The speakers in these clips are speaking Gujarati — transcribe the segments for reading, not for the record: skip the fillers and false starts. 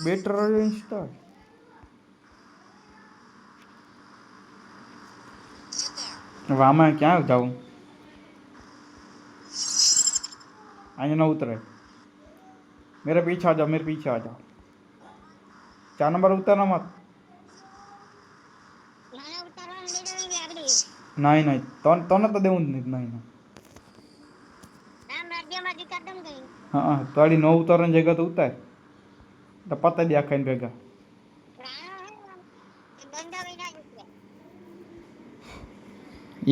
બેટર ઇન્સ્ટોલ હવે આમાં ક્યાં જાઉં અહીંયા ना उतरे मेरे पीछे आ जाओ मेरे पीछे आ जाओ 4 नंबर उतरना मत नहीं नहीं तो तो देવું જ નહીં નહીં હા તારી નો ઉતારવાની જગ્યા તો ઉતાર તો પતાઈ દે આખાઈને ભેગા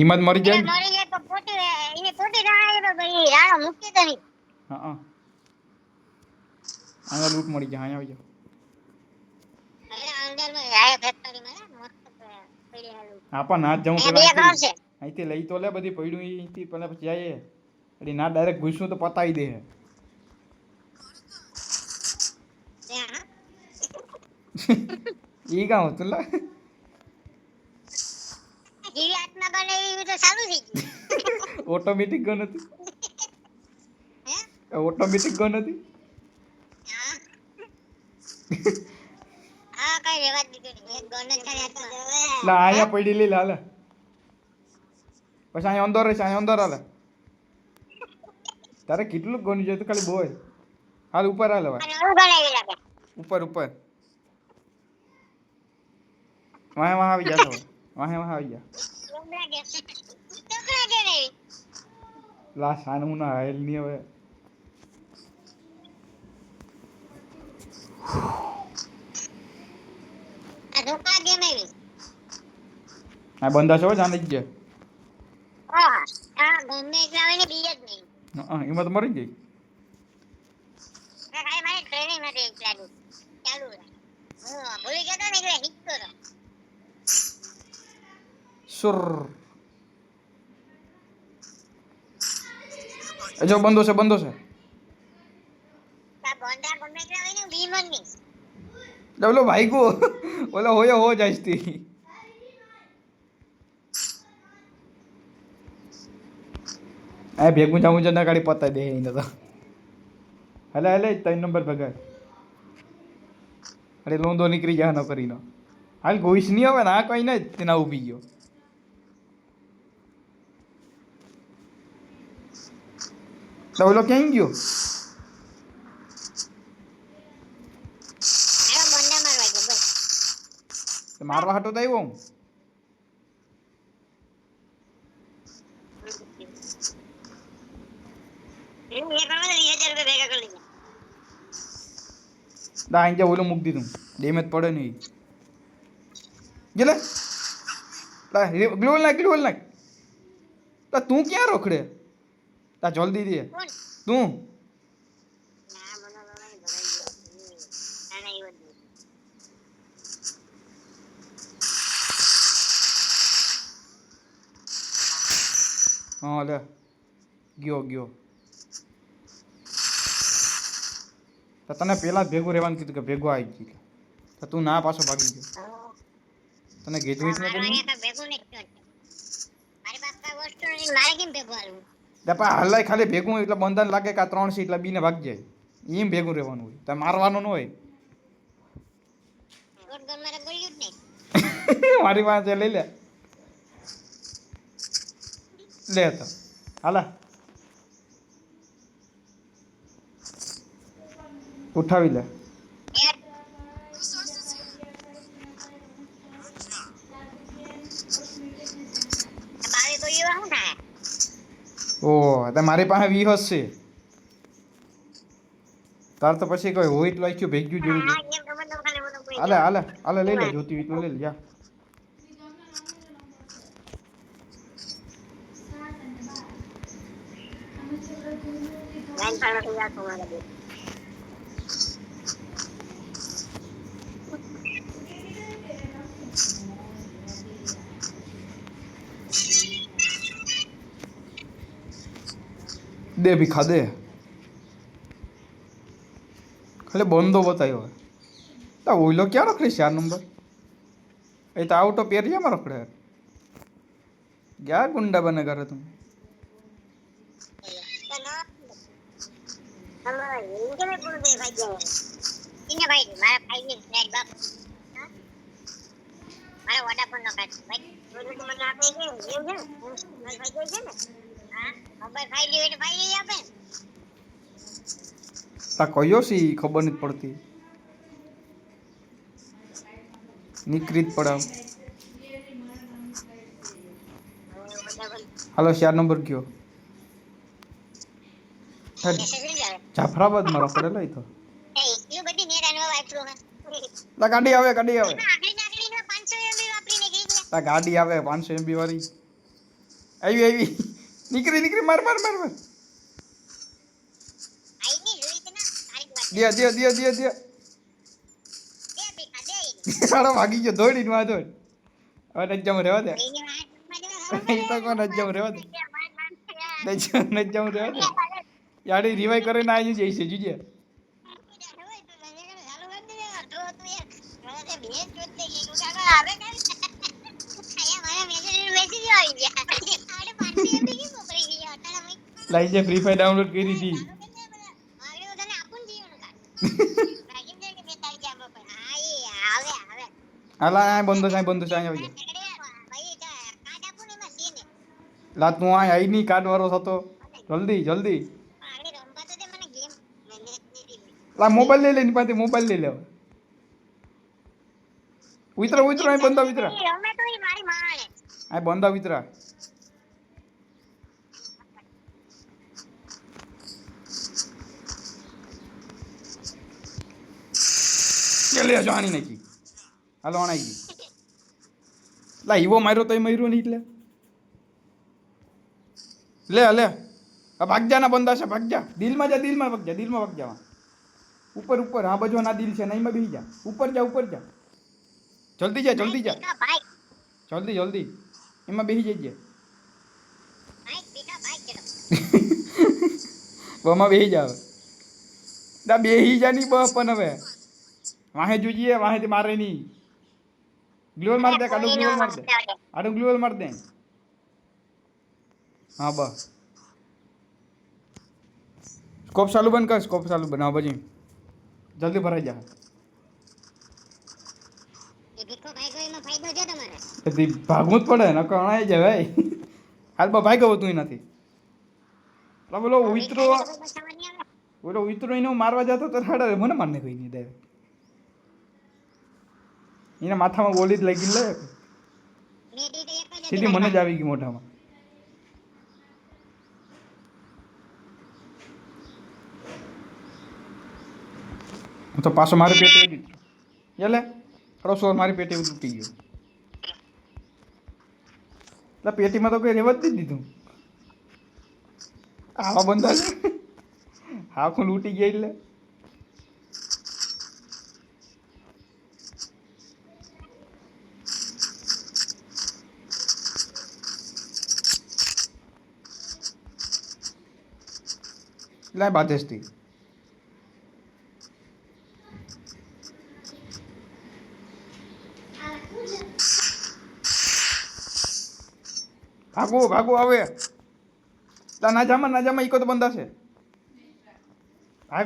ઈમત મરી જાય તો પોતે એને પોતે રાણો તો ભાઈ રાણો મુક્તિ તો નહીં હા અહીંયા લૂટ મળી જાય અહીંયા આવી જાવ અંદર માં આયા ફેક્ટરી માં મસ્ત પડી હાલું આપા ના જાઉં પેલા અહીંથી લઈ તો લે બધી પડ્યું અહીંથી પેલા પછી આયે અડી ના ડાયરેક્ટ ઘૂસું તો પતાઈ દે ઈ ગાવ તુલા જીવી આત્મા બને ઈ તો ચાલુ થઈ ગયું ઓટોમેટિક ગન હતી હે ઓટોમેટિક ગન હતી હા કઈ રેવા દીધું એક ગન જ ખાલી આત્મા લા આયા પડી લે લાલા પછી અહીંયા અંદર હાલે તારે કેટલું ગન જોઈએ તો ખાલી બોલ હાલ ઉપર હાલ હવે ઉપર વહાં આવી જા વહાં આવી જા લા સાનું ના હેલ ની હવે આ ધોકા ગેમ આવી આ બંદા છો જાને જ હા ગમે એટલા આવે ને બીજ જ નહીં હા એમાં તો મરી ગઈ ભાઈ મારી ટ્રેનિંગ નથી ચાલુ હું ભૂલી ગયો ને એટલે હિટતો રહો સુર જો બંધો છે તા બોંડા ગમે એટલા આવે ને બીમન ની ડબલો ભાઈ કો ઓલા હોયો હો જાઈસ્તી આ ભેગું જાઉં જના ગાડી પતાઈ દે એને તો હલે 3 નંબર ભગાય અરે લોંદો નીકળી જા ન કરીને હાલ ગોઈસ નહીં આવે ને આ કઈ નહીં તેના ઊભી ગયો તો ઓલો ક્યાં ગયો મારવા હટો તો આવ્યો દાંજા ઓલો મૂક દીધું ડેમેજ પડે નહીં ગેલે લા ગ્લોલ નાખ તા તું ક્યાં રોકડે તા જલ્દી દે તું હા લે ગયો તો તને પેલા ભેગું રહેવાનું કીધું કે ભેગો આવી ગયો તો તું ના પાછો ભાગી ગયો તને કીધું જ નહીં દપા હલાય ખાલી ભેગું એટલે બંધન લાગે કે આ 3 છે એટલે બીને ભાગ જાય એમ ભેગું રહેવાનું હોય તો મારવાનું ન હોય મારી પાસે લઈ લે તો હાલા ઉઠાવી લે ઓ તો મારી પાસે 20 છે તાર તો પછી કોઈ હોય એટલું આખ્યું ભેગ્યું જેવું હાલે લઈ લે જોતી એટલું લઈ લે જા દે ભીખા દે ખાલી બંધો બતાવ્યો તો ઓઈલો ક્યાં રખડે 4 નંબર એ તો આઉટ ઓફ એરિયામાં રખડે ક્યાં ગુંડા બને કરે તું ઇને ભાઈ મારા ભાઈની ફ્લેટ બાપ હા મારા વોડાફોન નો કાર્ડ ભાઈ બોલું તો મને આપે છે એવું છે મારા ભાઈ છે ને હા મોબાઈલ ભાઈ લે એટલે ભાઈ લઈ આપે તા કયો સી ખબર નથી પડતી નિકૃત પડાવ હાલો 4 નંબર કયો જાફરાબાદ માં રખડેલો ઈ તો એટલું બધી નેટ આનો વાપરો તા ગાડી આવે આગળ નાખડીને 500 MB વાપરીને ગઈ છે તા ગાડી આવે 500 MB વાળી આવી નીકળી માર આઈની જોઈ છે ને તારી વાત દે દે ભીખા દે સાડા ભાગી ગયો દોડીને માં દોડ હવે નજ્જમ રહેવા દે એની વાત ઈ તો કોણ નજ્જમ રહેવા દે નજ્જમ રહેવા દે યાડી રિવાઈ કરીને આવી જઈશે જુજે લાઈ જે ફ્રી ફાયર ડાઉનલોડ કરી હતી હાલા આ બંધો છે અહીંયા આવી લા તું આ આઈ ની કાર્ડ વાળો થતો જલ્દી લા મોબાઈલ લઈ લે ની પાસે મોબાઈલ લઈ લે ઉતરા આ બંધા ઉતરા આ બંધા ઉતરા લે જાણી નાખી હાલો આણાઈ ગઈ લા ઈવો માર્યો તો મર્યો નહીં એટલે લે આ ભાગજાના બંધા છે ભાગજા દિલમાં ભાગજા ઉપર હા બજો ના દિલ છે નહીં માં બેહી જા ઉપર જા જલ્દી જા જલ્દી એમાં બેહી જજે બમાં બેહી જાવ દા બેહી જા ની બ પણ હવે વાહે જોજીએ વાહેથી મારે નહીં ગ્લોવલ માર દે આડું ગ્લોવલ માર દે હા બસ સ્કોપ ચાલુ બંધ કર બનાવ પછી જલ્દી ભરાઈ જા ભાગવું જ પડે ને કણાઈ જાય ભાઈ હાલ ભાઈ ગયો તું નથી બોલો ઉતરો એને મારવા જતો તો હાડે મને મારને કોઈ નહીં દે એના માથામાં ગોળી જ લાગી લે સીધી મને જ આવી ગઈ મોઢામાં તો પાછો મારી પેટે એટલે થોડો સોર મારી પેટે તૂટી ગયો એટલે પેટીમાં તો કોઈ રહેવા જ દીધું આવા બંધા છે હાખું લૂંટી ગયા એટલે લાય બાધેસથી ભાગો આવે ના જામાં ઈકો તો બંધા છે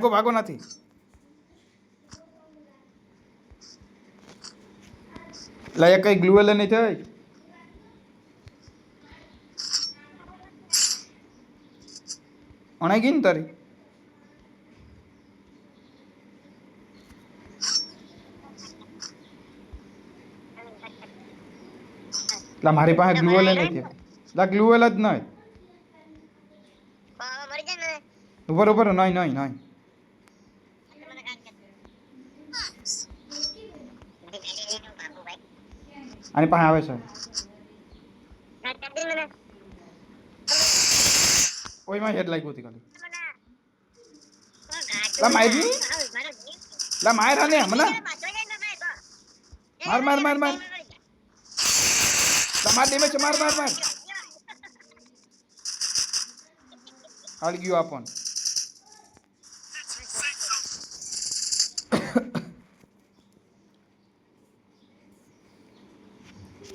ભાગો નથી લાય કઈ ગ્લુએલ નહીં થાય અણાઈ ગઈ ને તારી મારી પાસે ગ્લુએલ નથી ગ્લુએલ જ નહીં ઉપર નહીં આની પાસે આવે છે ઓયમાં હેડ લાગ્યું હતી ખાલી માર ને હમણાં માર તમાર ડેમેજ છે માર હાલ ગયું આપણ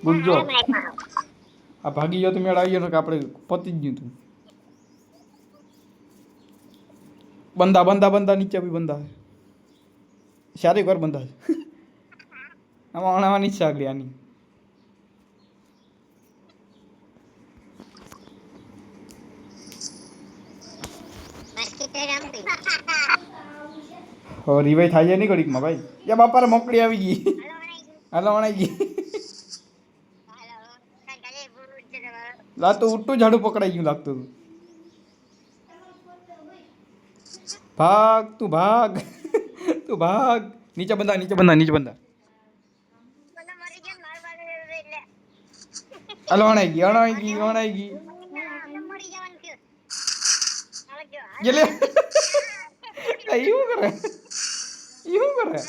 ગુજ્જો આ ભાગી ગયો તો મેળ આવી ગયો કે આપણે પતી જ ગયું તું બંદા નીચે બી બંદા સારી કર બંધા આમાં અણાવાની ઈચ્છા આગળ આની મસ્તી તે રમતી હો રિવાઈ થાય નહીં ઘડીકમાં ભાઈ યા બાપા મોકળી આવી ગઈ હાલો અણાઈ ગઈ હાલો કાલે ભૂલ છે તમારો લા તો ઉઠું ઝાડુ પકડાઈ ગયું લાગતું હતું ભાગ તું ભાગ તું ભાગ નીચે બંધા નીચે બંધા નીચે બંધા મને મરી ગયા માર બાર એટલે હાલો અણાઈ ગઈ અણાઈ ગઈ અણાઈ ગઈ મરી જવાનું થયું હવે જો ગેલે એવું કરે એવું કરે